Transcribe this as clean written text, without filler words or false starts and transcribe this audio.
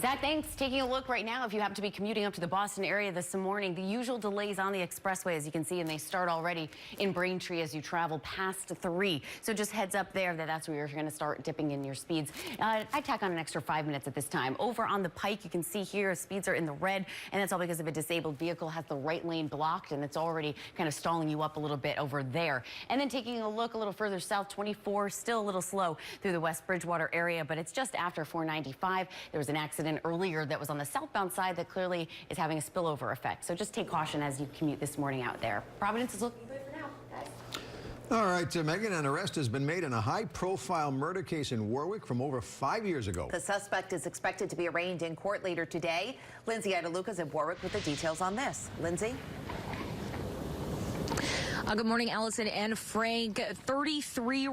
Zach, thanks. Taking a look right now, if you happen to be commuting up to the Boston area this morning, the usual delays on the expressway, as you can see, and they start already in Braintree as you travel past 3. So just heads up there that's where you're going to start dipping in your speeds. I tack on an extra 5 minutes at this time. Over on the Pike, you can see here speeds are in the red, and that's all because of a disabled vehicle has the right lane blocked, and it's already kind of stalling you up a little bit over there. And then taking a look a little further south, 24, still a little slow through the West Bridgewater area, but it's just after 495. There was an accident earlier that was on the southbound side that clearly is having a spillover effect. So just take caution as you commute this morning out there. Providence is looking good for now, guys. All right, Meaghan, an arrest has been made in a high-profile murder case in Warwick from over 5 years ago. The suspect is expected to be arraigned in court later today. Lindsay Idaluca's in Warwick with the details on this. Lindsay? Good morning, Allison and Frank. 33